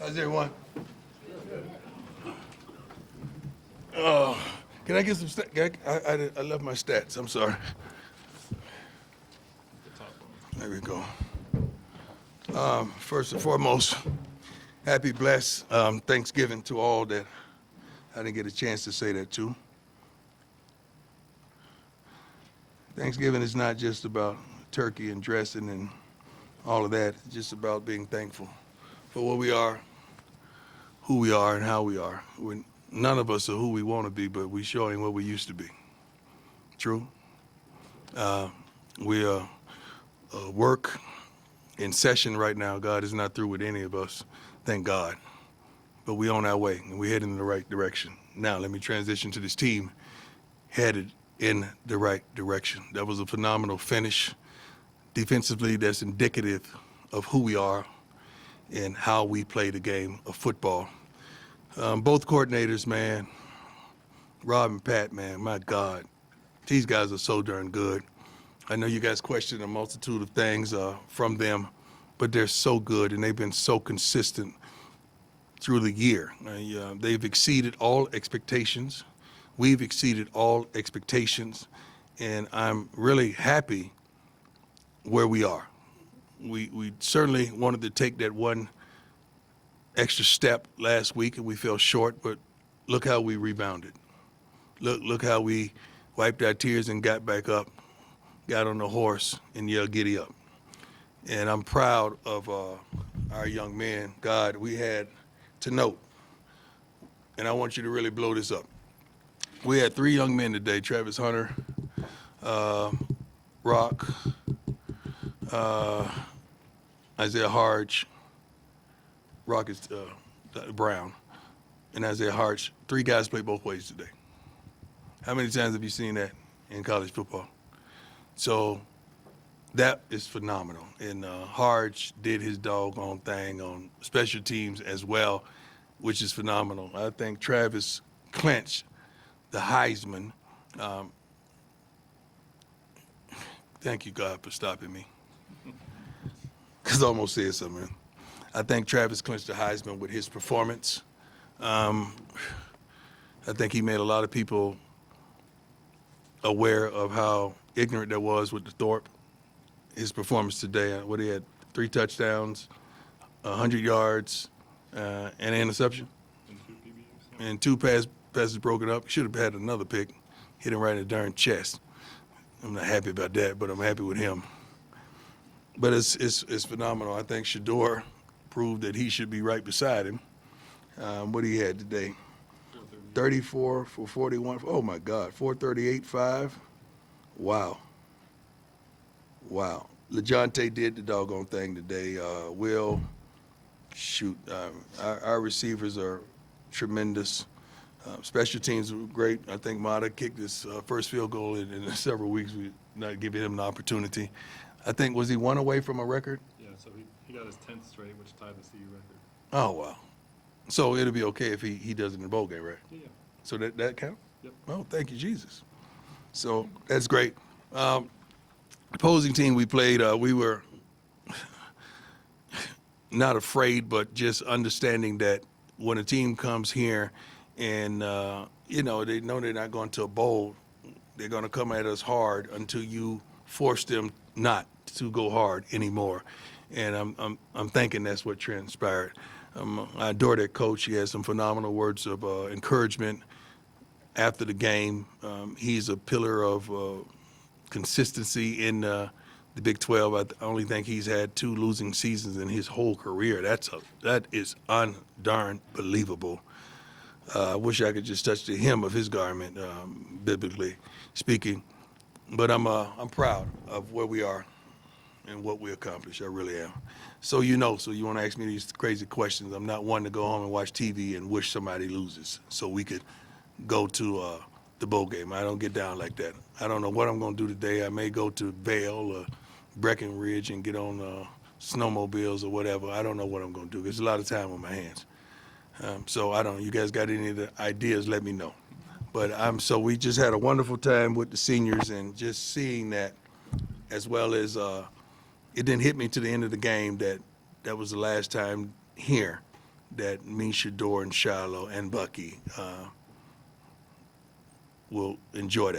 How's everyone? Can I get some stats? I left my stats. I'm sorry. There we go. First and foremost, happy, blessed Thanksgiving to all that I didn't get a chance to say that to. Thanksgiving is not just about turkey and dressing and all of that. It's just about being thankful for what we are, who we are, and how we are. None of us are who we want to be, but we sure ain't what we used to be. True? We are work in session right now. God is not through with any of us, thank God. But we on our way, and we're heading in the right direction. Now, let me transition to this team headed in the right direction. That was a phenomenal finish. Defensively, that's indicative of who we are and how we play the game of football. Both coordinators, man, Rob and Pat, man, my God, these guys are so darn good. I know you guys question a multitude of things from them, but they're so good and they've been so consistent through the year. They've exceeded all expectations. We've exceeded all expectations, and I'm really happy where we are. We certainly wanted to take that one extra step last week, and we fell short, but look how we rebounded. Look how we wiped our tears and got back up, got on the horse, and yelled, "Giddy up." And I'm proud of our young men. God, we had to note, and I want you to really blow this up. We had 3 young men today: Travis Hunter, Rock, Isaiah Harge. Rock is Brown, and Isaiah Harge. 3 guys play both ways today. How many times have you seen that in college football? So that is phenomenal. And Harge did his doggone thing on special teams as well, which is phenomenal. I think Travis clinched the Heisman. Thank you, God, for stopping me. Because I almost said something. I think Travis clinched the Heisman with his performance. I think he made a lot of people aware of how ignorant that was with the Thorpe. His performance today, what he had, 3 touchdowns, 100 yards, and an interception. And 2 passes broken up. Should have had another pick. Hit him right in the darn chest. I'm not happy about that, but I'm happy with him. But it's phenomenal. I think Shedeur proved that he should be right beside him. What he had today? 34 for 41. Oh, my God. 438, 5. Wow. LeJontay did the doggone thing today. Will, shoot. Our receivers are tremendous. Special teams were great. I think Mata kicked his first field goal in several weeks. We're not giving him an opportunity. I think, was he 1 away from a record? Yeah, so he got his 10th straight, which tied the CU record. Oh, wow. So it'll be okay if he does it in the bowl game, right? Yeah. So that count? Yep. Oh, thank you, Jesus. So that's great. Opposing team we played, we were not afraid, but just understanding that when a team comes here and, they know they're not going to a bowl, they're going to come at us hard until you force them not to go hard anymore. And I'm thinking that's what transpired. I adore that coach. He has some phenomenal words of encouragement after the game. He's a pillar of consistency in the Big 12. I only think he's had 2 losing seasons in his whole career. That is darn believable. I wish I could just touch the hem of his garment, biblically speaking. But I'm proud of where we are and what we accomplished. I really am. So you want to ask me these crazy questions. I'm not one to go home and watch TV and wish somebody loses so we could go to the bowl game. I don't get down like that. I don't know what I'm going to do today. I may go to Vail or Breckenridge and get on snowmobiles or whatever. I don't know what I'm going to do. There's a lot of time on my hands. So I don't know. You guys got any of the ideas, let me know. But so we just had a wonderful time with the seniors, and just seeing that, as well as it didn't hit me to the end of the game that was the last time here that me, Shedeur, and Shiloh, and Bucky will enjoy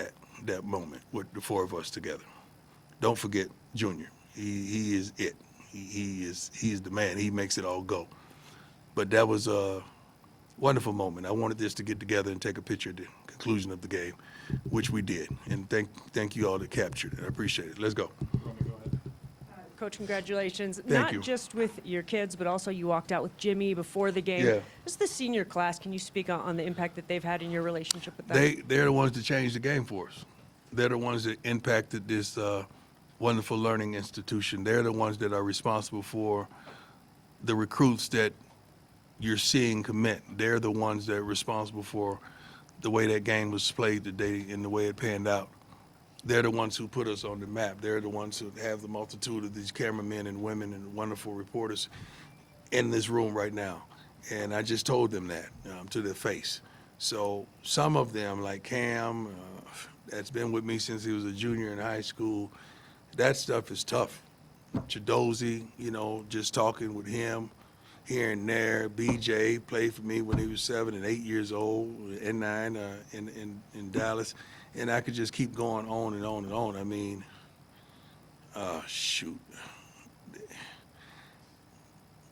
that moment with the four of us together. Don't forget Junior. He is it. He is the man. He makes it all go. But that was a wonderful moment. I wanted this to get together and take a picture at the conclusion of the game, which we did. And thank you all that captured it. I appreciate it. Let's go. Romy, go ahead. Coach, congratulations. Thank you. Not just with your kids, but also you walked out with Jimmy before the game. Yeah. This is the senior class. Can you speak on the impact that they've had in your relationship with them? They're the ones that changed the game for us. They're the ones that impacted this wonderful learning institution. They're the ones that are responsible for the recruits that you're seeing commit. They're the ones that are responsible for the way that game was played today and the way it panned out. They're the ones who put us on the map. They're the ones who have the multitude of these cameramen and women and wonderful reporters in this room right now. And I just told them that to their face. So some of them, like Cam, that's been with me since he was a junior in high school, that stuff is tough. Chidozie, just talking with him here and there. BJ played for me when he was 7 and 8 years old, and 9 in Dallas. And I could just keep going on and on and on. I mean, shoot.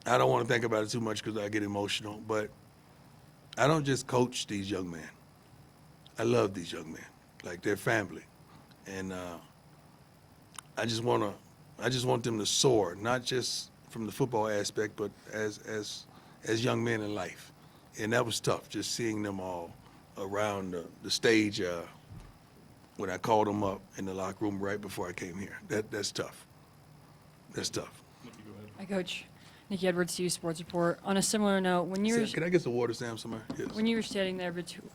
I don't want to think about it too much because I get emotional, but I don't just coach these young men. I love these young men, like they're family. And I just want them to soar, not just from the football aspect, but as young men in life. And that was tough, just seeing them all around the stage when I called them up in the locker room right before I came here. That's tough. That's tough. Nikki, go ahead. Hi, Coach. Nikki Edwards, CU Sports Report. On a similar note, when you were Can I get some water, Sam, somewhere? Yes. when you were standing there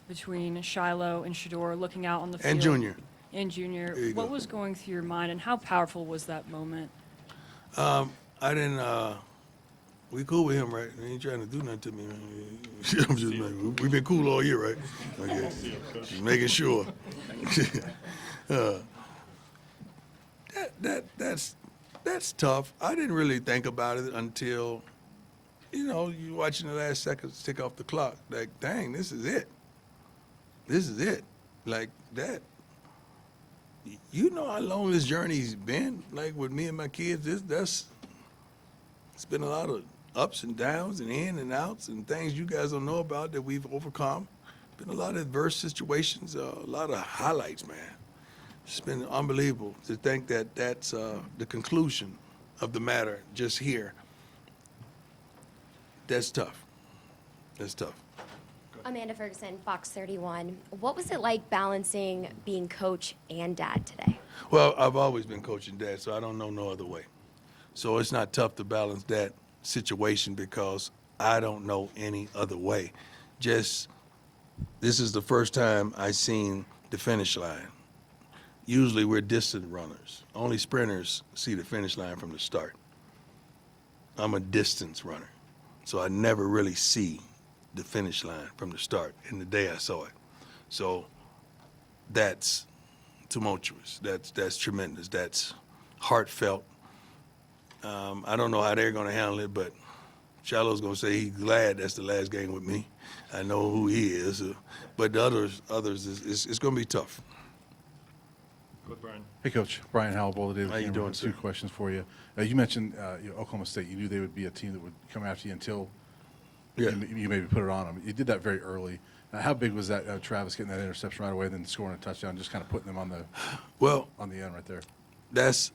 between Shiloh and Shedeur, looking out on the field, And Junior. and Junior, There you what go. was going through your mind, and how powerful was that moment? I didn't. We cool with him, right? He ain't trying to do nothing to me. Man. I'm just like, we've been cool all year, right? Okay. Just making sure. That's tough. I didn't really think about it until, you watching the last seconds tick off the clock. Like, dang, this is it. This is it. Like that. You know how long this journey's been, like with me and my kids. It's been a lot of ups and downs and in and outs and things you guys don't know about that we've overcome. Been a lot of adverse situations, a lot of highlights, man. It's been unbelievable to think that that's the conclusion of the matter just here. That's tough. That's tough. Amanda Ferguson, Fox 31. What was it like balancing being coach and dad today? Well, I've always been coaching dad, so I don't know no other way. So it's not tough to balance that situation because I don't know any other way. Just, this is the first time I've seen the finish line. Usually we're distant runners. Only sprinters see the finish line from the start. I'm a distance runner, so I never really see the finish line from the start, and the day I saw it. So that's tumultuous. That's tremendous. That's heartfelt. I don't know how they're going to handle it, but Shiloh's going to say he's glad that's the last game with me. I know who he is. But the others, it's going to be tough. Go with Brian. Hey, Coach. Brian Howell, David How you Cameron. doing, Two sir? questions for you. You mentioned Oklahoma State. You knew they would be a team that would come after you until Yeah. you maybe put it on them. You did that very early. How big was that, Travis getting that interception right away, then scoring a touchdown, just kind of putting them on the end right there? That's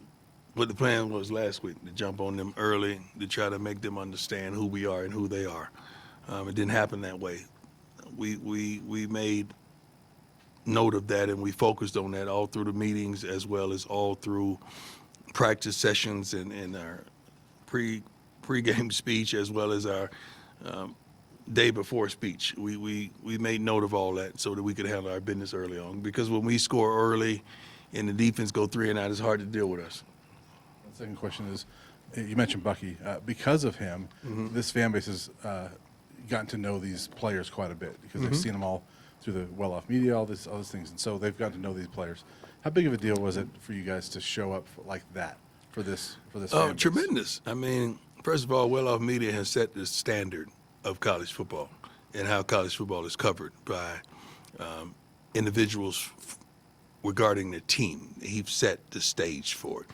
what the plan was last week, to jump on them early, to try to make them understand who we are and who they are. It didn't happen that way. We made note of that, and we focused on that all through the meetings as well as all through practice sessions and our pre-game speech as well as our day before speech. We made note of all that so that we could handle our business early on, because when we score early and the defense go 3 and out, it's hard to deal with us. The second question is, you mentioned Bucky. Because of him, this fan base has gotten to know these players quite a bit because they've seen them all through the well-off media, all these things, and so they've gotten to know these players. How big of a deal was it for you guys to show up like that for this fan base? Tremendous. I mean, first of all, well-off media has set the standard of college football and how college football is covered by individuals regarding the team. He set the stage for it.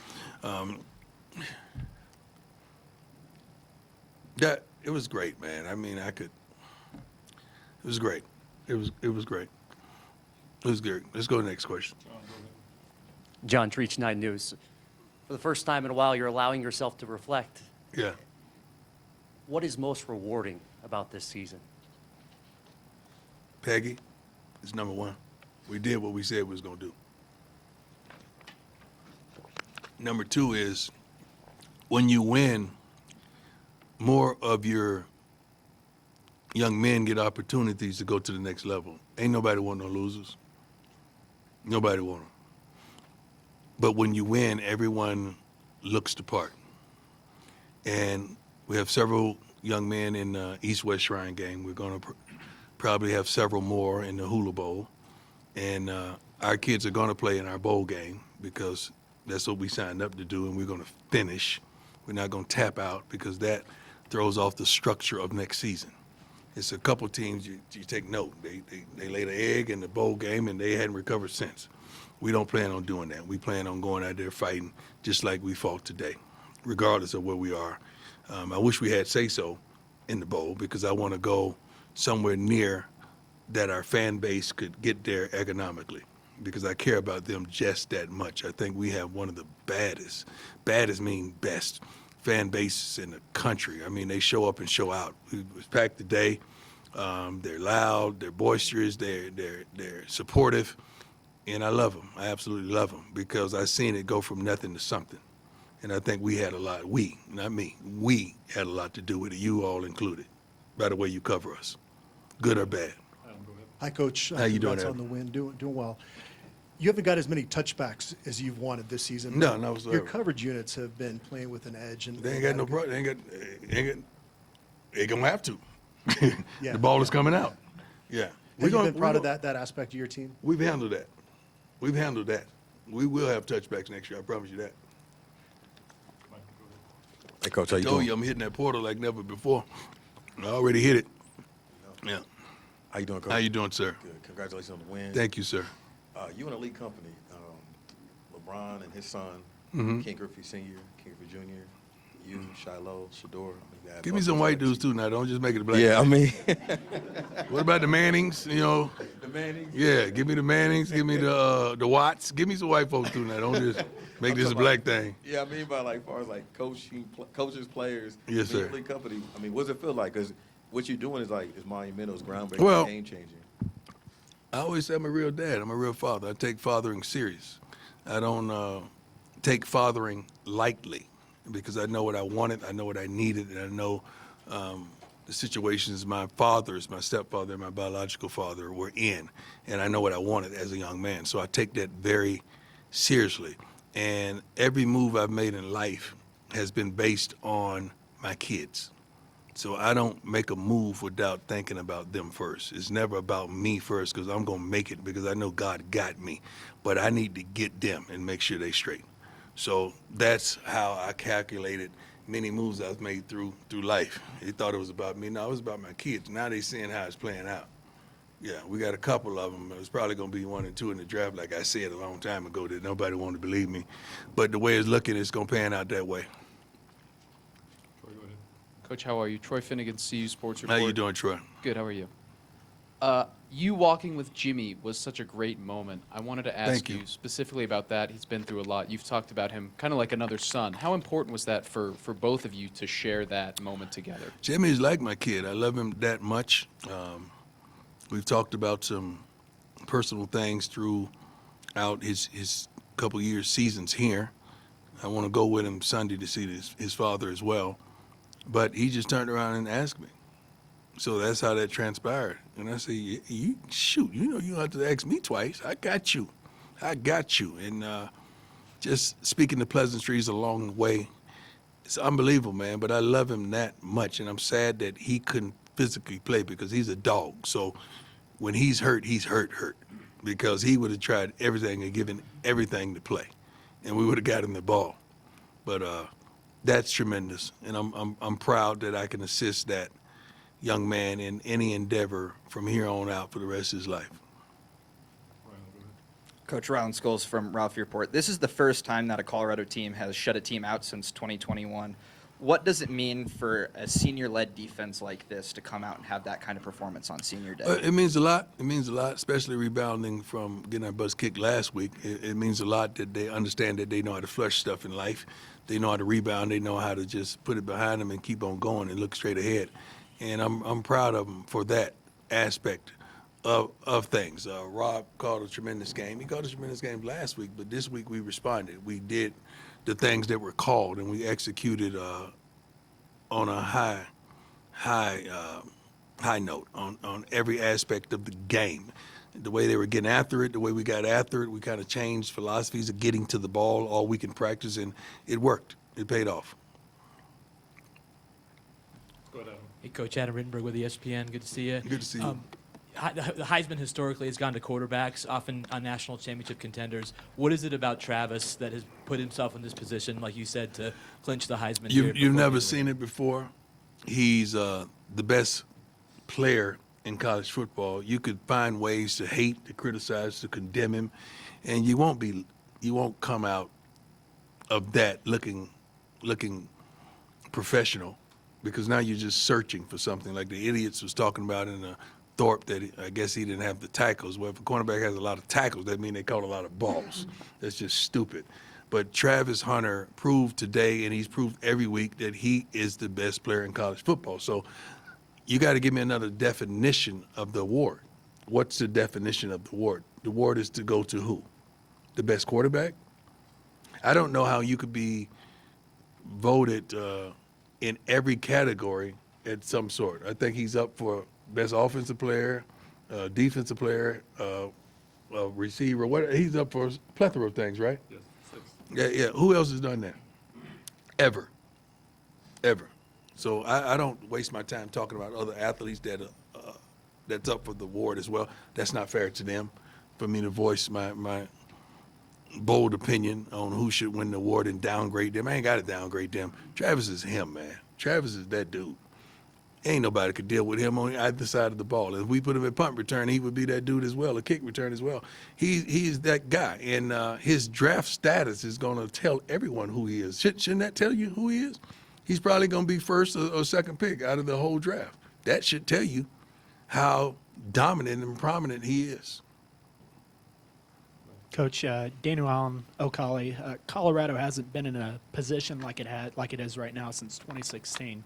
It was great, man. I mean, it was great. It was great. It was great. Let's go to the next question. John, go ahead. John Treach, 9 News. For the first time in a while, you're allowing yourself to reflect. Yeah. What is most rewarding about this season? Peggy is number one. We did what we said we was going to do. Number two is when you win, more of your young men get opportunities to go to the next level. Ain't nobody want no losers. Nobody want them. But when you win, everyone looks the part. And we have several young men in the East-West Shrine game. We're going to probably have several more in the Hula Bowl. And our kids are going to play in our bowl game because that's what we signed up to do, and we're going to finish. We're not going to tap out because that throws off the structure of next season. It's a couple teams you take note. They laid an egg in the bowl game, and they hadn't recovered since. We don't plan on doing that. We plan on going out there fighting just like we fought today, regardless of where we are. I wish we had say-so in the bowl because I want to go somewhere near that our fan base could get there economically because I care about them just that much. I think we have one of the baddest mean best, fan bases in the country. I mean, they show up and show out. It was packed today. They're loud, they're boisterous, they're supportive, and I love them. I absolutely love them because I've seen it go from nothing to something. And I think we had a lot, we, not me, we had a lot to do with it, you all included, by the way you cover us, good or bad. Adam, go ahead. Hi, Coach. How you doing, Congrats on Adam? the win. Doing well. You haven't got as many touchbacks as you've wanted this season. No, but no, Your sir. coverage units have been playing with an edge. And They ain't got no problem. They gonna have to. Yeah, The ball is yeah, coming out. Yeah. Have you been proud of that aspect of your team? We've handled that. We've handled that. We will have touchbacks next year. I promise you that. Mike, go ahead. Hey, Coach, how you Told doing? you I'm hitting that portal like never before. I already hit it. Yeah. How you doing, Coach? How you doing, sir? Good. Congratulations on the win. Thank you, sir. You in a elite company. LeBron and his son, Mm-hmm. King Griffey Sr., King Griffey Jr., you, Shiloh, Shedeur. Give me some white dudes too now. Don't just make it a black. Yeah, I mean, What about the Mannings? You know. the Mannings. Yeah. Give me the Mannings. Give me the Watts. Give me some white folks too now. Don't just make this a black thing. Yeah, I mean by like far as like coaches, players. Yes, I mean, sir. elite company. I mean, what does it feel like? Because what you're doing is monumental, it's groundbreaking, Well- game changing. I always say I'm a real dad. I'm a real father. I take fathering serious. I don't take fathering lightly because I know what I wanted, I know what I needed, and I know the situations my fathers, my stepfather, and my biological father were in, and I know what I wanted as a young man. So I take that very seriously. And every move I've made in life has been based on my kids. So I don't make a move without thinking about them first. It's never about me first because I'm going to make it because I know God got me. But I need to get them and make sure they straight. So that's how I calculated many moves I've made through life. They thought it was about me. No, it was about my kids. Now they seeing how it's playing out. Yeah, we got a couple of them. It was probably going to be 1 and 2 in the draft, like I said a long time ago, that nobody wanted to believe me. But the way it's looking, it's going to pan out that way. Troy, go ahead. Coach, how are you? Troy Finnegan, CU Sports How Report. you doing, Troy? Good, how are you? You walking with Jimmy was such a great moment. I wanted to ask Thank you. specifically about that. He's been through a lot. You've talked about him kind of like another son. How important was that for both of you to share that moment together? Jimmy's like my kid. I love him that much. We've talked about some personal things throughout his couple years, seasons here. I want to go with him Sunday to see his father as well. But he just turned around and asked me. So that's how that transpired. And I said, you shoot, you know you don't have to ask me twice. I got you. And just speaking the pleasantries along the way, it's unbelievable, man. But I love him that much. And I'm sad that he couldn't physically play because he's a dog. So when he's hurt, hurt. Because he would have tried everything and given everything to play. And we would have got him the ball. But that's tremendous. And I'm proud that I can assist that young man in any endeavor from here on out for the rest of his life. Ryan, go ahead. Coach Rylan Scholes from Ralph Report. This is the first time that a Colorado team has shut a team out since 2021. What does it mean for a senior-led defense like this to come out and have that kind of performance on senior day? It means a lot. It means a lot, especially rebounding from getting our butts kicked last week. It means a lot that they understand that they know how to flush stuff in life. They know how to rebound. They know how to just put it behind them and keep on going and look straight ahead. And I'm proud of them for that aspect of things. Rob called a tremendous game. He called a tremendous game last week, but this week we responded. We did the things that were called, and we executed on a high note on every aspect of the game. The way they were getting after it, the way we got after it, we kind of changed philosophies of getting to the ball all week in practice, and it worked. It paid off. Let's go ahead, Adam. Hey, Coach Adam Rittenberg with ESPN. Good to see you. Good to see you. The Heisman historically has gone to quarterbacks, often on national championship contenders. What is it about Travis that has put himself in this position, like you said, to clinch the Heisman? You've never seen it before. He's the best player in college football. You could find ways to hate, to criticize, to condemn him, and you won't come out of that looking professional, because now you're just searching for something like the idiots was talking about in the Thorpe that I guess he didn't have the tackles. Well, if a cornerback has a lot of tackles, that means they caught a lot of balls. That's just stupid. But Travis Hunter proved today, and he's proved every week, that he is the best player in college football. So you got to give me another definition of the award. What's the definition of the award? The award is to go to who? The best quarterback? I don't know how you could be voted in every category at some sort. I think he's up for best offensive player, defensive player, receiver. What he's up for a plethora of things, right? Yes, 6. Yeah. Who else has done that? Ever. So I don't waste my time talking about other athletes that's up for the award as well. That's not fair to them. For me to voice my bold opinion on who should win the award and downgrade them. I ain't got to downgrade them. Travis is him, man. Travis is that dude. Ain't nobody could deal with him on either side of the ball. If we put him at punt return, he would be that dude as well, a kick return as well. He's that guy, and his draft status is going to tell everyone who he is. Shouldn't that tell you who he is? He's probably going to be first or second pick out of the whole draft. That should tell you how dominant and prominent he is. Coach, Daniel Allen O'Callaghan, Colorado hasn't been in a position like it is right now since 2016.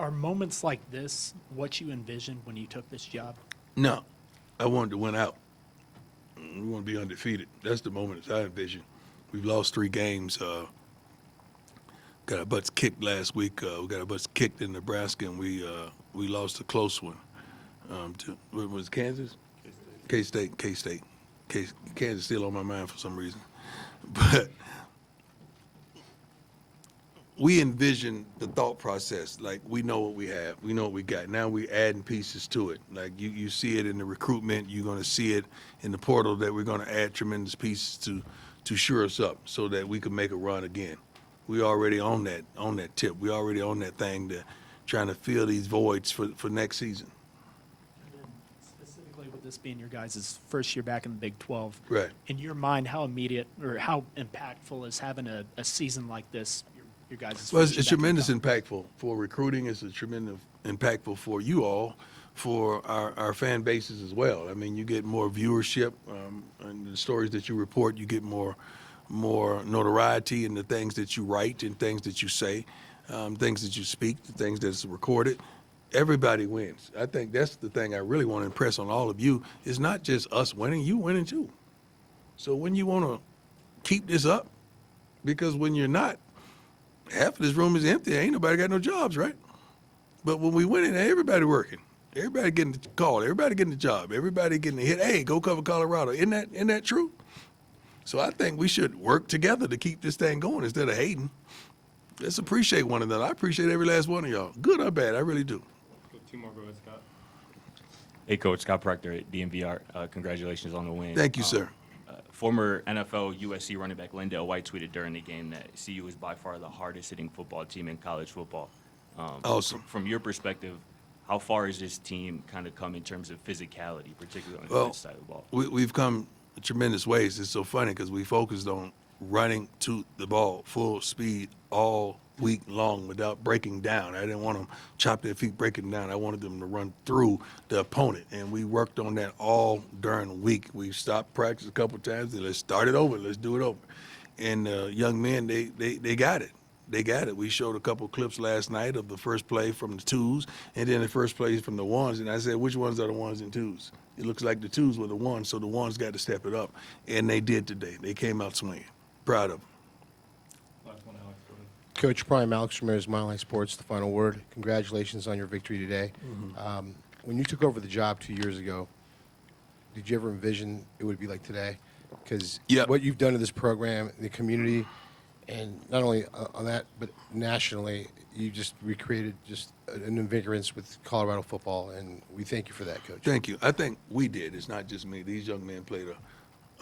Are moments like this what you envisioned when you took this job? No, I wanted to win out. We want to be undefeated. That's the moment I envision. We've lost 3 games. Got our butts kicked last week. We got our butts kicked in Nebraska, and we lost a close one. What was it, Kansas? K-State. Kansas still on my mind for some reason. But we envision the thought process. Like, we know what we have. We know what we got. Now we're adding pieces to it. Like, you see it in the recruitment. You're going to see it in the portal that we're going to add tremendous pieces to shore us up so that we can make a run again. We already on that tip. We already on that thing to trying to fill these voids for next season. And then specifically with this being your guys' first year back in the Big 12, Right. in your mind, how immediate or how impactful is having a season like this, your guys' Well, first year it's back in tremendous the college? impactful for recruiting. It's a tremendous impactful for you all, for our fan bases as well. I mean, you get more viewership, and the stories that you report, you get more notoriety in the things that you write and things that you say, things that you speak, the things that's recorded. Everybody wins. I think that's the thing I really want to impress on all of you. It's not just us winning, you winning too. So when you want to keep this up, because when you're not, half of this room is empty. Ain't nobody got no jobs, right? But when we win it, everybody working. Everybody getting the call. Everybody getting the job. Everybody getting the hit. Hey, go cover Colorado. Isn't that true? So I think we should work together to keep this thing going instead of hating. Let's appreciate one another. I appreciate every last one of y'all. Good or bad, I really do. Go 2 more. Go ahead, Scott. Hey, Coach. Scott Proctor at DMVR. Congratulations on the win. Thank you, sir. Former NFL USC running back Lindell White tweeted during the game that CU is by far the hardest hitting football team in college football. Awesome. From your perspective, how far has this team kind of come in terms of physicality, particularly on the Well, defensive side of the ball? we've come tremendous ways. It's so funny because we focused on running to the ball full speed all week long without breaking down. I didn't want them chop their feet breaking down. I wanted them to run through the opponent, and we worked on that all during the week. We stopped practice a couple times and let's start it over. Let's do it over. And young men, they got it. They got it. We showed a couple clips last night of the first play from the twos and then the first play from the ones. And I said, which ones are the ones and twos? It looks like the twos were the ones, so the ones got to step it up. And they did today. They came out swinging. Proud of them. Last one, Alex, go ahead. Coach Prime, Alex Ramirez, Mile High Sports, the final word. Congratulations on your victory today. When you took over the job 2 years ago, did you ever envision it would be like today? Because what you've done to this program, the community, and not only on that, but nationally, you just recreated just an invigorance with Colorado football, and we thank you for that, Coach. Thank you. I think we did. It's not just me. These young men played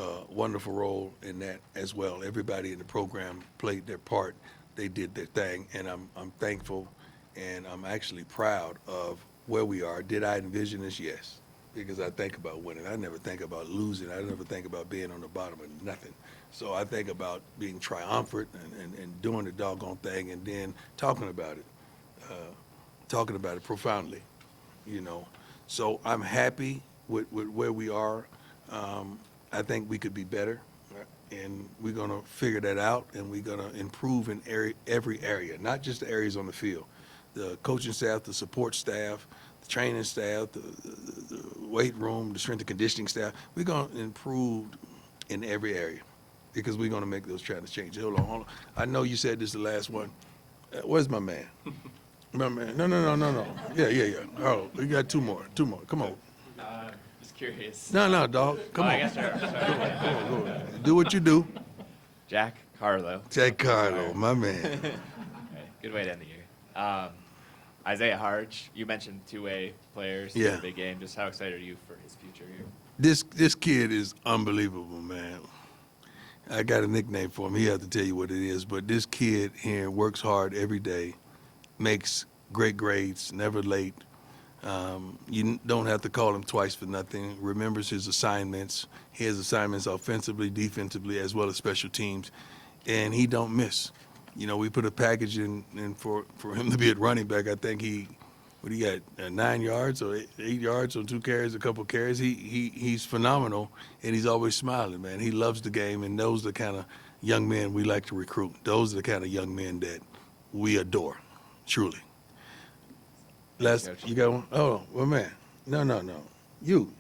a wonderful role in that as well. Everybody in the program played their part. They did their thing, and I'm thankful, and I'm actually proud of where we are. Did I envision this? Yes, because I think about winning. I never think about losing. I never think about being on the bottom of nothing. So I think about being triumphant and doing the doggone thing and then talking about it profoundly, you know. So I'm happy with where we are. I think we could be better, and we're going to figure that out, and we're going to improve in every area, not just the areas on the field. The coaching staff, the support staff, the training staff, the weight room, the strength and conditioning staff. We're going to improve in every area because we're going to make those changes. Hold on. I know you said this is the last one. Where's my man? My man. No. Yeah. Oh, we got two more. Come on. Just curious. No, dog. Come on. I guess Go on. Do what you do. Jack Carlo. Jack Carlo, my man. Okay, good way to end the year. Isaiah Harge, you mentioned two-way players in Yeah. the big game. Just how excited are you for his future here? This kid is unbelievable, man. I got a nickname for him. He has to tell you what it is. But this kid here works hard every day, makes great grades, never late. You don't have to call him twice for nothing. Remembers his assignments. He has assignments offensively, defensively, as well as special teams, and he don't miss. You know, we put a package in for him to be at running back. I think he got 9 yards or 8 yards on 2 carries, a couple carries. He's phenomenal, and he's always smiling, man. He loves the game, and those are the kind of young men we like to recruit. Those are the kind of young men that we adore, truly. You got one? Oh, well, man. No. You.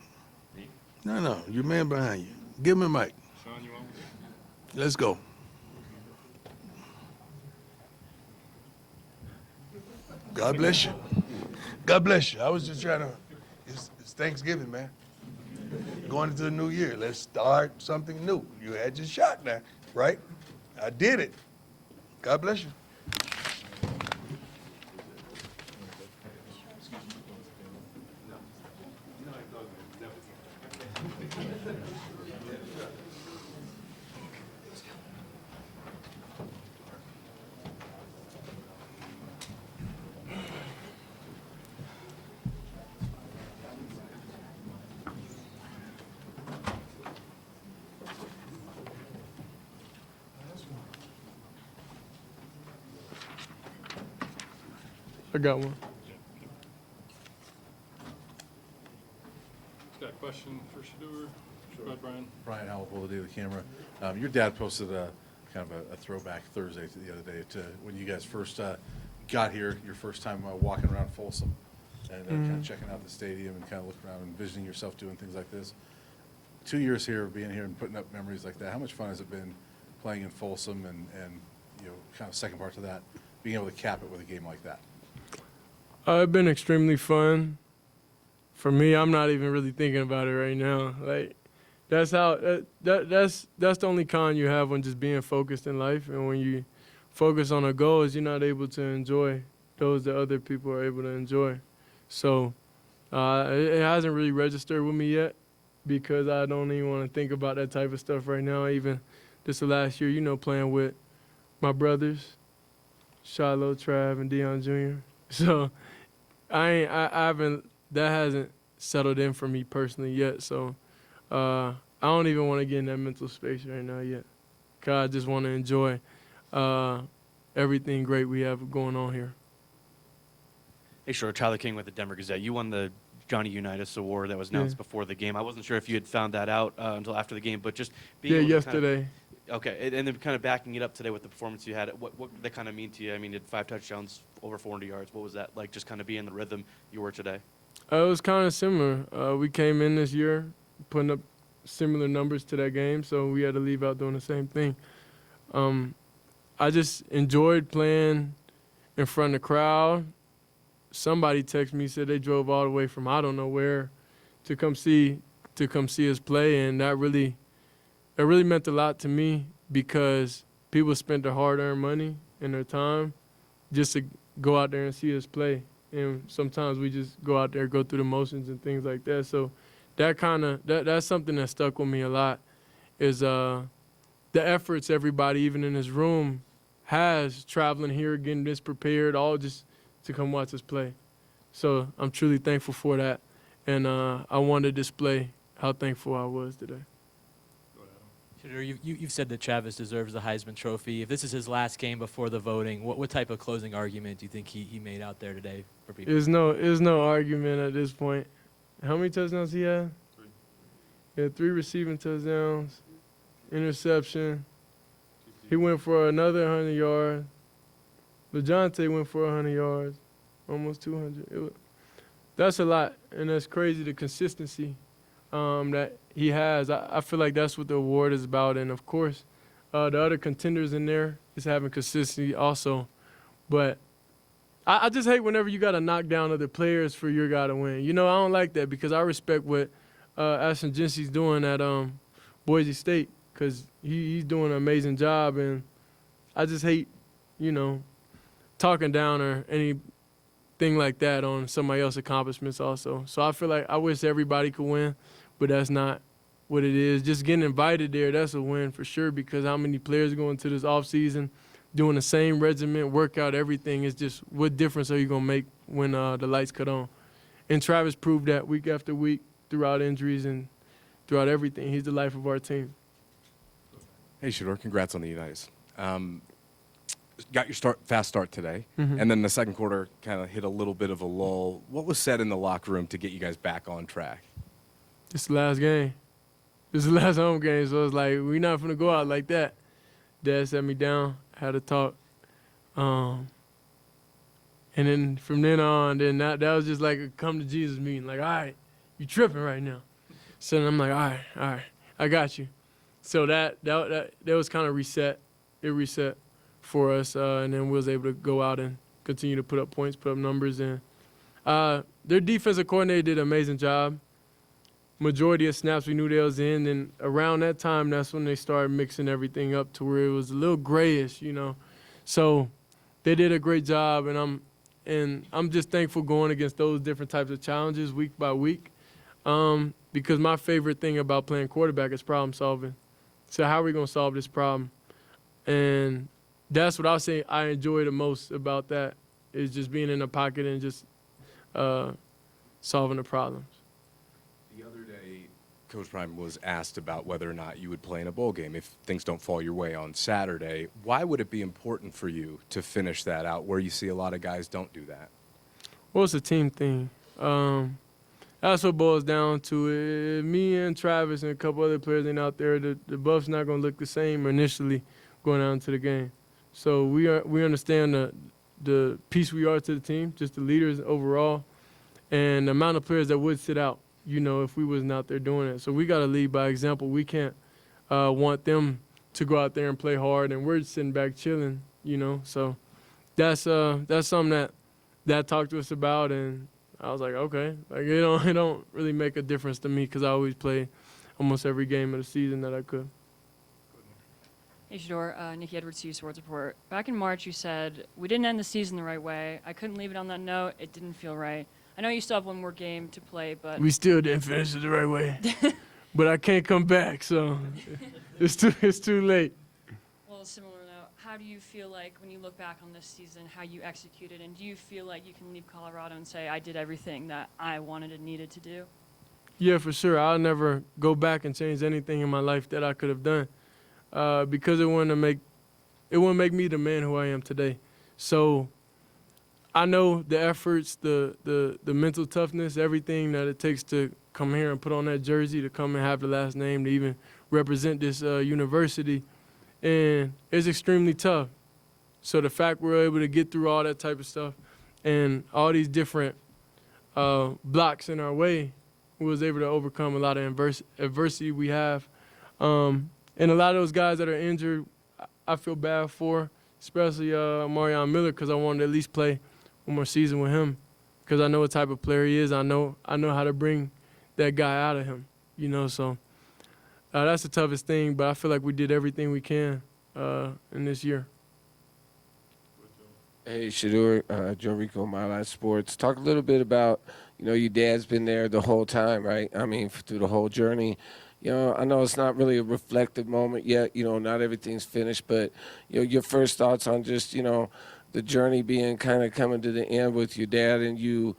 No. Your man behind you. Give him a mic. Sean, you want? Let's go. God bless you. God bless you. I was just trying to, it's Thanksgiving, man. Going into the new year. Let's start something new. You had your shot now, right? I did it. God bless you. I got one. Got a question for Shedeur? Go ahead, Brian. Brian Howell, the day of the camera. Your dad posted a kind of a throwback Thursday the other day to when you guys first got here, your first time walking around Folsom and kind of checking out the stadium and kind of looking around and envisioning yourself doing things like this. 2 years here, being here and putting up memories like that, how much fun has it been playing in Folsom and you know, kind of second part to that, being able to cap it with a game like that? It's been extremely fun. For me, I'm not even really thinking about it right now. Like, that's how that's the only con you have when just being focused in life. And when you focus on a goal, is you're not able to enjoy those that other people are able to enjoy. So it hasn't really registered with me yet because I don't even want to think about that type of stuff right now. Even this the last year, you know, playing with my brothers, Shiloh, Trav, and Deion Jr. So I haven't, that hasn't settled in for me personally yet. So I don't even want to get in that mental space right now yet. 'Cause I just want to enjoy everything great we have going on here. Hey, sure. Tyler King with the Denver Gazette. You won the Johnny Unitas Award that was announced before the game. I wasn't sure if you had found that out until after the game, but just being able to yesterday. Okay, and then kind of backing it up today with the performance you had, what did that kind of mean to you? I mean, you had 5 touchdowns, over 400 yards. What was that like, just kind of being in the rhythm you were today? It was kind of similar. We came in this year putting up similar numbers to that game, so we had to leave out doing the same thing. I just enjoyed playing in front of the crowd. Somebody texted me, said they drove all the way from I don't know where to come see us play, and that really meant a lot to me because people spent their hard-earned money and their time just to go out there and see us play. And sometimes we just go out there, go through the motions and things like that. So that's something that stuck with me a lot is the efforts everybody, even in this room, has traveling here, getting this prepared, all just to come watch us play. So I'm truly thankful for that. And I wanted to display how thankful I was today. Shedeur, you've said that Travis deserves the Heisman Trophy. If this is his last game before the voting, what type of closing argument do you think he made out there today for people? There's no argument at this point. How many touchdowns he had? 3. He had 3 receiving touchdowns, interception. He went for another 100 yards. LeJohntay went for 100 yards, almost 200. That's a lot, and that's crazy, the consistency that he has. I feel like that's what the award is about, and of course, the other contenders in there is having consistency also. But I just hate whenever you got to knock down other players for your guy to win. You know, I don't like that because I respect what Ashton Jincy's doing at Boise State because he's doing an amazing job, and I just hate, talking down or anything like that on somebody else's accomplishments also. So I feel like I wish everybody could win, but that's not what it is. Just getting invited there, that's a win for sure because how many players are going to this offseason doing the same regimen, workout, everything. Is just what difference are you going to make when the lights cut on? And Travis proved that week after week throughout injuries and throughout everything. He's the life of our team. Hey, Shedeur, congrats on the Unitas. Got your fast start today, Mhm. and then the second quarter kind of hit a little bit of a lull. What was said in the locker room to get you guys back on track? This is the last game. This is the last home game, so it's like, we're not going to go out like that. Dad sat me down, had a talk. And then from then on, that was just like a come to Jesus meeting. Like, all right, you tripping right now. So then I'm like, all right, I got you. So that was kind of reset. It reset for us, and then we was able to go out and continue to put up points, put up numbers. And their defensive coordinator did an amazing job. Majority of snaps we knew they was in, and around that time, that's when they started mixing everything up to where it was a little grayish, So they did a great job, and I'm just thankful going against those different types of challenges week by week, because my favorite thing about playing quarterback is problem solving. So how are we going to solve this problem? And that's what I'll say I enjoy the most about that is just being in the pocket and just solving the problems. The other day, Coach Prime was asked about whether or not you would play in a bowl game if things don't fall your way on Saturday. Why would it be important for you to finish that out where you see a lot of guys don't do that? Well, it's a team thing. That's what boils down to it. Me and Travis and a couple other players ain't out there. The Buffs not going to look the same initially going out into the game. So we understand the piece we are to the team, just the leaders overall, and the amount of players that would sit out, if we wasn't out there doing it. So we got to lead by example. We can't want them to go out there and play hard, and we're just sitting back chilling, So that's something that talked to us about, and I was like, okay. Like, it don't really make a difference to me because I always play almost every game of the season that I could. Hey, Shedeur, Nikki Edwards, CU Sports Report. Back in March, you said, we didn't end the season the right way. I couldn't leave it on that note. It didn't feel right. I know you still have one more game to play, but... We still didn't finish it the right way. But I can't come back, so it's too late. Well, similar note, how do you feel like when you look back on this season, how you executed, and do you feel like you can leave Colorado and say, I did everything that I wanted and needed to do? Yeah, for sure. I'll never go back and change anything in my life that I could have done, because it wouldn't make me the man who I am today. So I know the efforts, the mental toughness, everything that it takes to come here and put on that jersey, to come and have the last name, to even represent this university. And it's extremely tough. So the fact we're able to get through all that type of stuff and all these different blocks in our way, we was able to overcome a lot of adversity we have. And a lot of those guys that are injured, I feel bad for, especially Marion Miller, because I wanted to at least play one more season with him, because I know what type of player he is. I know how to bring that guy out of him, so that's the toughest thing, but I feel like we did everything we can in this year. Hey, Shedeur, Joe Rico, My Life Sports. Talk a little bit about, your dad's been there the whole time, right? I mean, through the whole journey. I know it's not really a reflective moment yet. Not everything's finished, but, your first thoughts on just, the journey being kind of coming to the end with your dad and you.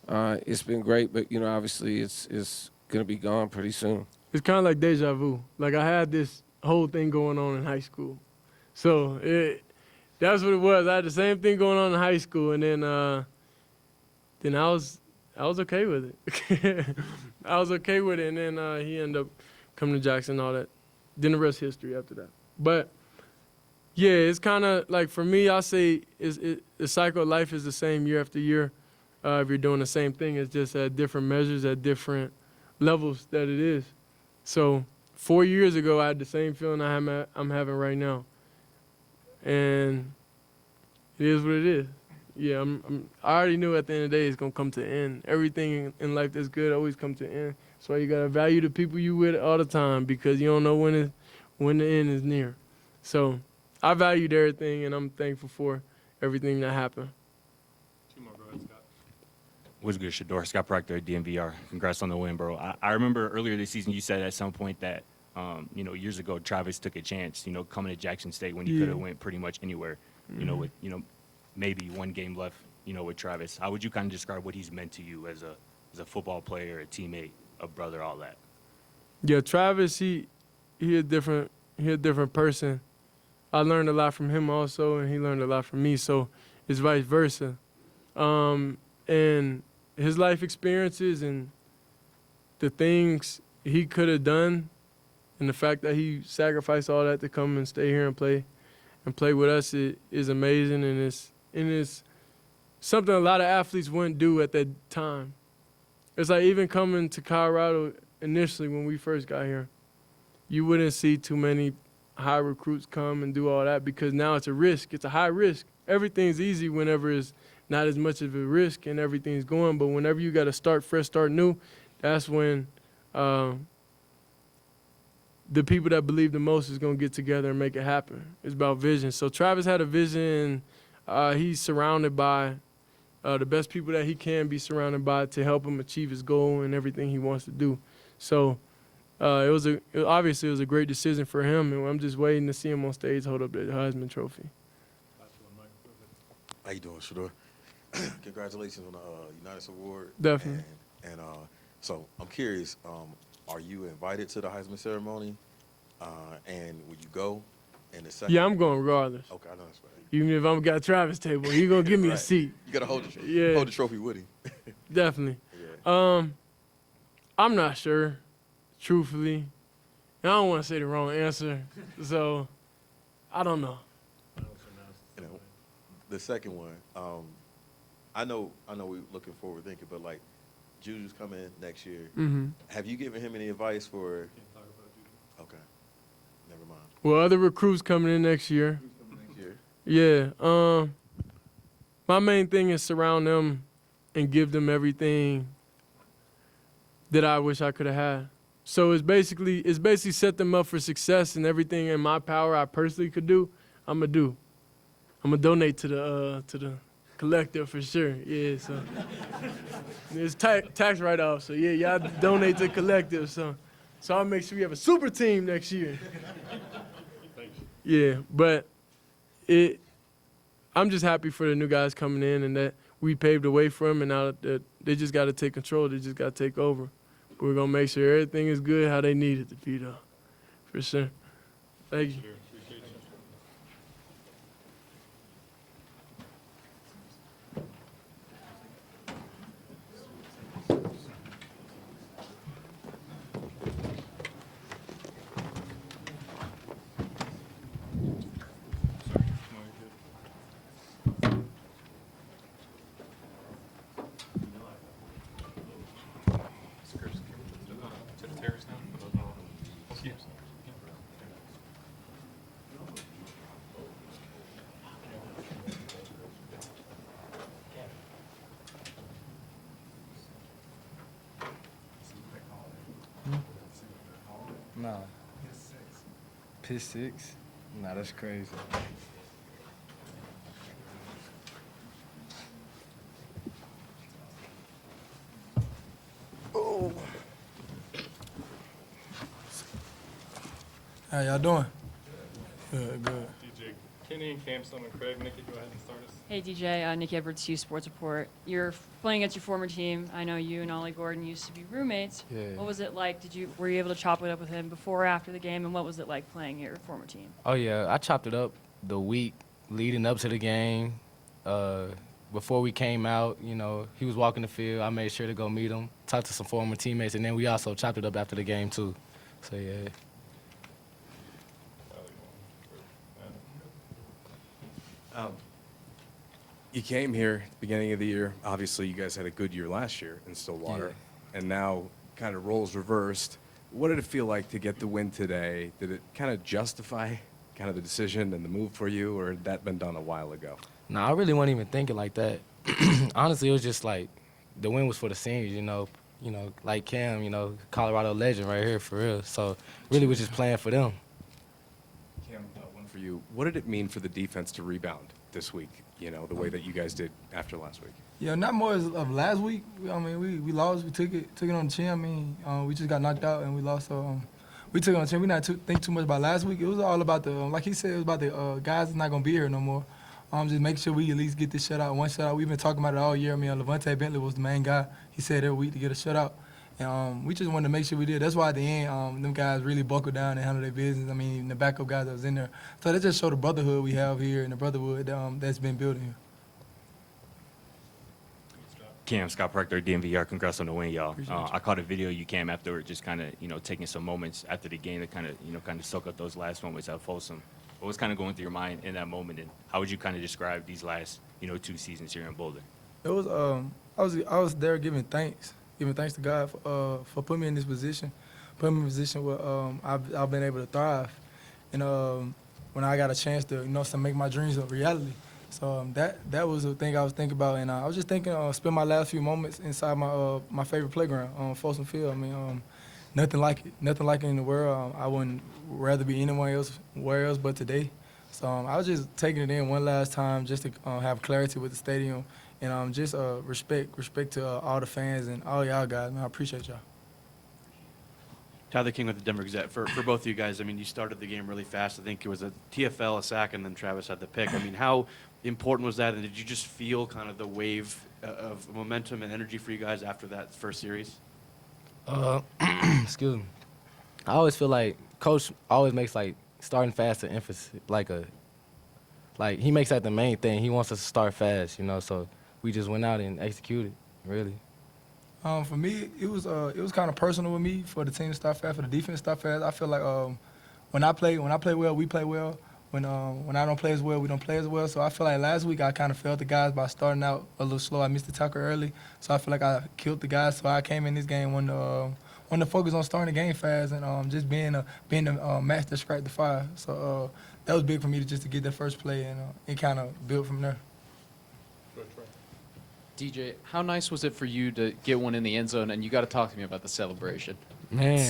It's been great, but, obviously it's going to be gone pretty soon. It's kind of like deja vu. Like, I had this whole thing going on in high school. So that's what it was. I had the same thing going on in high school, and then I was okay with it. I was okay with it, and then he ended up coming to Jackson and all that. Then the rest history after that. But, yeah, it's kind of like, for me, I say the cycle of life is the same year after year. If you're doing the same thing, it's just at different measures, at different levels that it is. So 4 years ago, I had the same feeling I'm having right now. And it is what it is. Yeah, I already knew at the end of the day it's going to come to an end. Everything in life that's good always comes to an end. That's why you got to value the people you with all the time, because you don't know when the end is near. So I valued everything, and I'm thankful for everything that happened. Two more, go ahead, Scott. What's good, Shedeur? Scott Proctor at DMVR. Congrats on the win, bro. I remember earlier this season you said at some point that, years ago, Travis took a chance, coming to Jackson State when you could have went pretty much anywhere, with, maybe one game left, with Travis. How would you kind of describe what he's meant to you as a football player, a teammate, a brother, all that? Yeah, Travis, he a different person. I learned a lot from him also, and he learned a lot from me, so it's vice versa. And his life experiences and the things he could have done, and the fact that he sacrificed all that to come and stay here and play with us is amazing, and it's something a lot of athletes wouldn't do at that time. It's like, even coming to Colorado initially when we first got here, you wouldn't see too many high recruits come and do all that, because now it's a risk. It's a high risk. Everything's easy whenever it's not as much of a risk and everything's going, but whenever you got to start fresh, start new, that's when the people that believe the most is going to get together and make it happen. It's about vision. So Travis had a vision. He's surrounded by the best people that he can be surrounded by to help him achieve his goal and everything he wants to do. So obviously it was a great decision for him, and I'm just waiting to see him on stage hold up the Heisman Trophy. How you doing, Shedeur? Congratulations on the Unitas Award. Definitely. And so I'm curious, are you invited to the Heisman ceremony? And will you go? And the second? Yeah, I'm going regardless. Okay, I know that's right. Even if I'm got Travis' table, he gonna give me a Right. seat. You gotta hold the trophy. Yeah. Hold the trophy with him. Definitely. Yeah. I'm not sure, truthfully. And I don't want to say the wrong answer, so I don't know. You know, the second one, I know we're looking forward thinking, but like Juju's coming next year. Mhm. Have you given him any advice for? Okay, never mind. Well, other recruits coming in next year. Next year. Yeah. My main thing is surround them and give them everything that I wish I could have had. So it's basically set them up for success, and everything in my power I personally could do, I'm gonna do. I'm gonna donate to the collective for sure. Yeah, so it's tax write-off. So yeah, y'all donate to the collective. So I'll make sure we have a super team next year. Yeah, but I'm just happy for the new guys coming in and that we paved the way for them, and now that they just got to take control. They just got to take over. We're going to make sure everything is good how they need it to be, though, for sure. Thank you. Nah. Pick 6? Nah, that's crazy. Oh. How y'all doing? Good, good. DJ Kenny, Cam, and Craig. Nikki, go ahead and start us. Hey, DJ. Nikki Edwards, Hughes Sports Report. You're playing against your former team. I know you and Ollie Gordon used to be roommates. Yeah. What was it like? Were you able to chop it up with him before or after the game? And what was it like playing your former team? Oh, yeah. I chopped it up the week leading up to the game. Before we came out, you know, he was walking the field. I made sure to go meet him, talk to some former teammates, and then we also chopped it up after the game, too. So, yeah. You came here at the beginning of the year. Obviously, you guys had a good year last year in Stillwater, and now kind of roles reversed. What did it feel like to get the win today? Did it kind of justify kind of the decision and the move for you, or had that been done a while ago? No, I really wasn't even thinking like that. Honestly, it was just like the win was for the seniors, you know, like Cam, you know, Colorado legend right here for real. So really was just playing for them. Cam, one for you. What did it mean for the defense to rebound this week, you know, the way that you guys did after last week? Yeah, not more as of last week. I mean, we lost. We took it on the chin. I mean, we just got knocked out and we lost. So we took it on the chin. We not think too much about last week. It was all about the, like he said, it was about the guys that's not gonna be here no more. Just make sure we at least get this shutout, one shutout. We've been talking about it all year. I mean, Levante Bentley was the main guy. He said every week to get a shutout. And we just wanted to make sure we did. That's why at the end, them guys really buckled down and handled their business. I mean, the backup guys that was in there. So that just showed the brotherhood we have here and the brotherhood that's been building here. Cam, Scott Proctor, DMVR. Congrats on the win, y'all. I caught a video you came afterward, just kind of, taking some moments after the game to kind of soak up those last moments at Folsom. What was kind of going through your mind in that moment, and how would you kind of describe these last, 2 seasons here in Boulder? It was I was there giving thanks to God for putting me in this position, putting me in a position where I've been able to thrive, and when I got a chance to to make my dreams a reality. So that was the thing I was thinking about, and I was just thinking spend my last few moments inside my favorite playground on Folsom Field. I mean, nothing like it in the world. I wouldn't rather be anywhere else but today. So I was just taking it in one last time just to have clarity with the stadium, and just respect to all the fans and all y'all guys. Man, I appreciate y'all. Tyler King with the Denver Gazette. For both of you guys, I mean, you started the game really fast. I think it was a TFL, a sack, and then Travis had the pick. I mean, how important was that, and did you just feel kind of the wave of momentum and energy for you guys after that first series? Excuse me. I always feel like Coach always makes like starting fast an emphasis, like he makes that the main thing. He wants us to start fast, So we just went out and executed, really. For me, it was kind of personal with me for the team to start fast, for the defense to start fast. I feel like when I play well, we play well. When I don't play as well, we don't play as well. So I feel like last week I kind of failed the guys by starting out a little slow. I missed the tackle early, so I feel like I killed the guys. So I came in this game when to focus on starting the game fast and just being the match that strike the fire. So that was big for me to get that first play and kind of build from there. DJ, how nice was it for you to get one in the end zone? And you got to talk to me about the celebration. Man,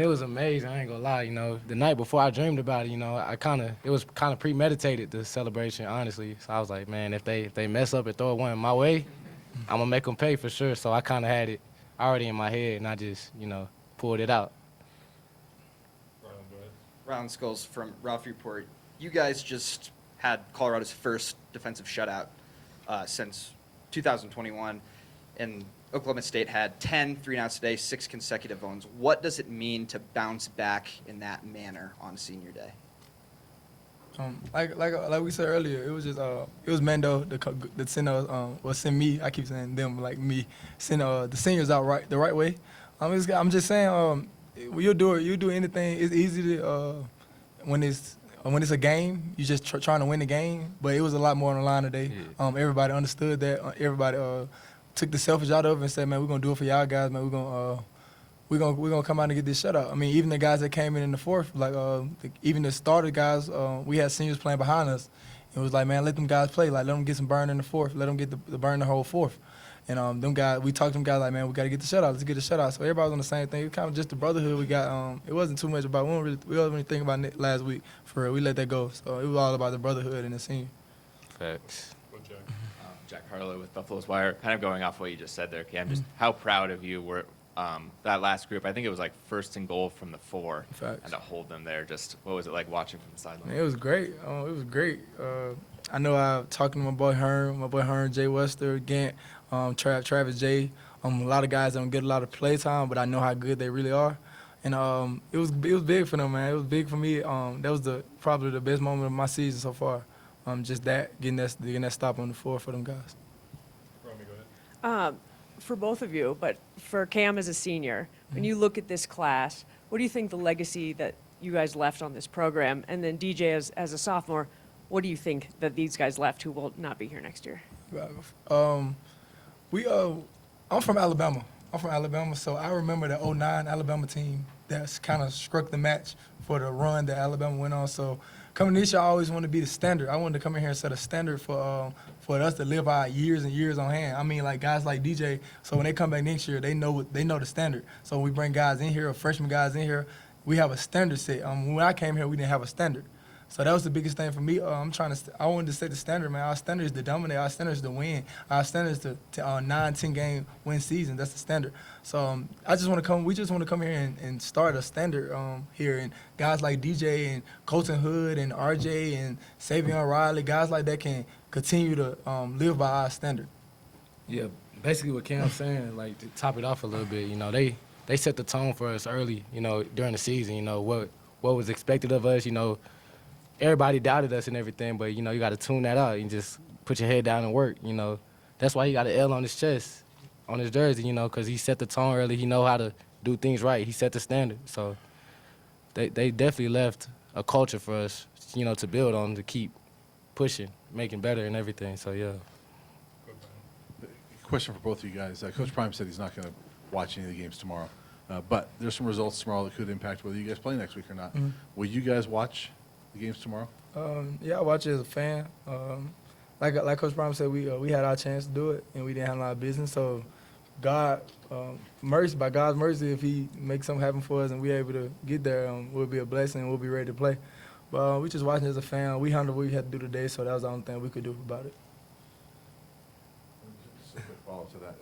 it was amazing. I ain't gonna lie. The night before I dreamed about it. It was kind of premeditated, the celebration, honestly. So I was like, man, if they mess up and throw one my way, I'm gonna make them pay for sure. So I kind of had it already in my head, and I just pulled it out. Round Skulls from Ralph Report. You guys just had Colorado's first defensive shutout since 2021, and Oklahoma State had 10 3-and-outs today, 6 consecutive owns. What does it mean to bounce back in that manner on senior day? Like we said earlier, it was just it was Mando that sent us send me. I keep saying them like me send the seniors out the right way. I'm just saying you'll do anything. It's easy to when it's a game, you just trying to win the game. But it was a lot more on the line today. Yeah. Everybody understood that. Everybody took the selfish out of it and said, man, we're gonna do it for y'all guys, man. We're gonna come out and get this shutout. I mean, even the guys that came in the fourth, like even the starter guys, we had seniors playing behind us. It was like, man, let them guys play. Like, let them get some burn in the fourth. Let them get the burn the whole fourth. And them guys, we talked to them guys like, man, we got to get the shutout. Let's get the shutout. So everybody was on the same thing. It was kind of just the brotherhood we got. It wasn't too much about. We wasn't really thinking about it last week. For real, we let that go. So it was all about the brotherhood and the senior. Facts. Jack Harlow with Buffalo's Wire. Kind of going off what you just said there, Cam. Just how proud of you were that last group. I think it was like first and goal from the 4, Facts. and to hold them there. Just what was it like watching from the sideline? It was great. It was great. I know I talking to my boy Hearn, Jay Wester, Gant, Travis J. A lot of guys don't get a lot of play time, but I know how good they really are. And it was big for them, man. It was big for me. That was probably the best moment of my season so far. Just getting that stop on the 4 for them guys. Romy, go ahead. For both of you, but for Cam as a senior, when you look at this class, what do you think the legacy that you guys left on this program? And then DJ as a sophomore, what do you think that these guys left who will not be here next year? I'm from Alabama. So I remember the 09 Alabama team that's kind of struck the match for the run that Alabama went on. So coming this year, I always wanted to be the standard. I wanted to come in here and set a standard for us to live our years and years on hand. I mean, like guys like DJ. So when they come back next year, they know the standard. So when we bring guys in here, or freshman guys in here, we have a standard set. When I came here, we didn't have a standard. So that was the biggest thing for me. I wanted to set the standard, man. Our standard is to dominate. Our standard is to win. Our standard is to 9-10 game win season. That's the standard. So we just want to come here and start a standard here. And guys like DJ and Colton Hood and RJ and Savion Riley, guys like that can continue to live by our standard. Yeah, basically what Cam's saying, like to top it off a little bit, they set the tone for us early, during the season, what was expected of us, everybody doubted us and everything, but, you got to tune that out and just put your head down and work, That's why he got an L on his chest, on his jersey, because he set the tone early. He know how to do things right. He set the standard. So they definitely left a culture for us, to build on, to keep pushing, making better and everything. So, yeah. Question for both of you guys. Coach Prime said he's not going to watch any of the games tomorrow, but there's some results tomorrow that could impact whether you guys play next week or not. Mhm. Will you guys watch the games tomorrow? Yeah, I watch it as a fan. Like Coach Prime said, we had our chance to do it, and we didn't have a lot of business. So, by God's mercy, if He makes something happen for us and we're able to get there, we'll be a blessing and we'll be ready to play. But we just watching it as a fan. We handled what we had to do today, so that was the only thing we could do about it. Just a quick follow-up to that.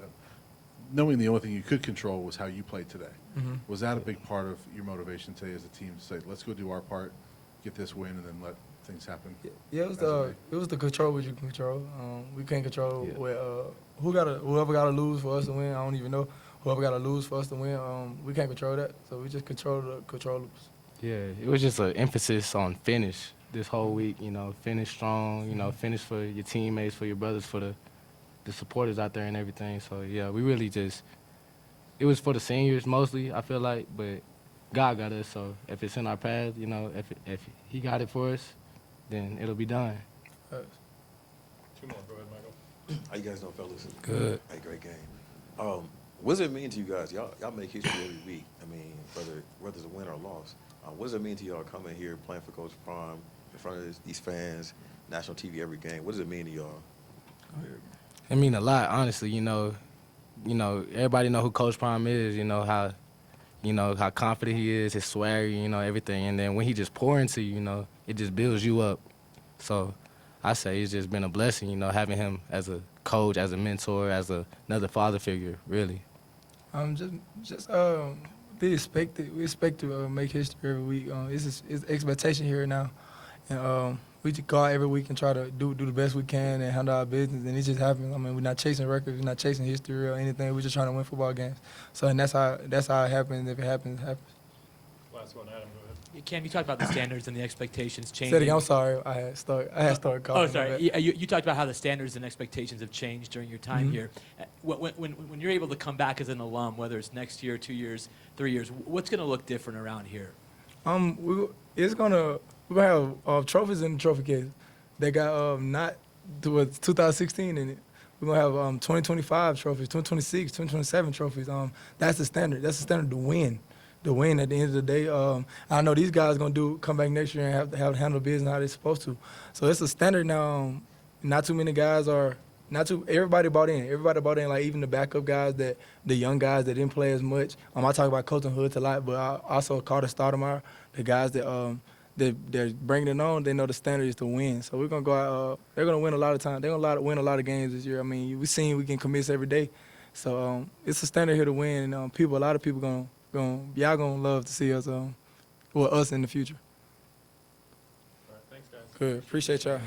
Knowing the only thing you could control was how you played today, Mhm. was that a big part of your motivation today as a team to say, let's go do our part, get this win, and then let things happen? Yeah, it was the control what you can control. We can't control whoever got to lose for us to win. I don't even know whoever got to lose for us to win. We can't control that, so we just control the controllables. Yeah, it was just an emphasis on finish this whole week, finish strong, finish for your teammates, for your brothers, for the supporters out there and everything. So, yeah, we really it was for the seniors mostly, I feel like, but God got us. So if it's in our path, if He got it for us, then it'll be done. Two more. Go ahead, Michael. How you guys doing, fellas? Good. Hey, great game. What does it mean to you guys? Y'all make history every week. I mean, whether it's a win or a loss. What does it mean to y'all coming here, playing for Coach Prime, in front of these fans, national TV every game? What does it mean to y'all? It mean a lot, honestly. Everybody know who Coach Prime is. How confident he is, his swagger, everything. And then when he just pour into you, it just builds you up. So I say it's just been a blessing, having him as a coach, as a mentor, as another father figure, really. We expect to make history every week. It's expectation here now, and we just go out every week and try to do the best we can and handle our business. And it just happens. I mean, we're not chasing records, we're not chasing history or anything. We're just trying to win football games. So, and that's how it happens. If it happens, it happens. Last one, Adam, go ahead. Cam, you talked about the standards and the expectations changing. Say it again, I'm sorry. I had started coughing. Oh, sorry. You talked about how the standards and expectations have changed during your time here. When you're able to come back as an alum, whether it's next year, 2 years, 3 years, what's going to look different around here? We're gonna have trophies in the trophy case. They got not towards 2016 in it. We're gonna have 2025 trophies, 2026, 2027 trophies. That's the standard. That's the standard to win. To win at the end of the day. I know these guys gonna come back next year and have to handle business how they're supposed to. So it's a standard now. Not too many guys are. Everybody bought in. Everybody bought in. Like even the backup guys, the young guys that didn't play as much. I talk about Colton Hoods a lot, but I also Carter Stoudemire, the guys that they're bringing it on. They know the standard is to win. So we're gonna go out. They're gonna win a lot of time. They're gonna win a lot of games this year. I mean, we've seen we can commit every day. So it's a standard here to win. And a lot of people y'all gonna love to see us, us in the future. All right, thanks, guys. Good. Appreciate y'all.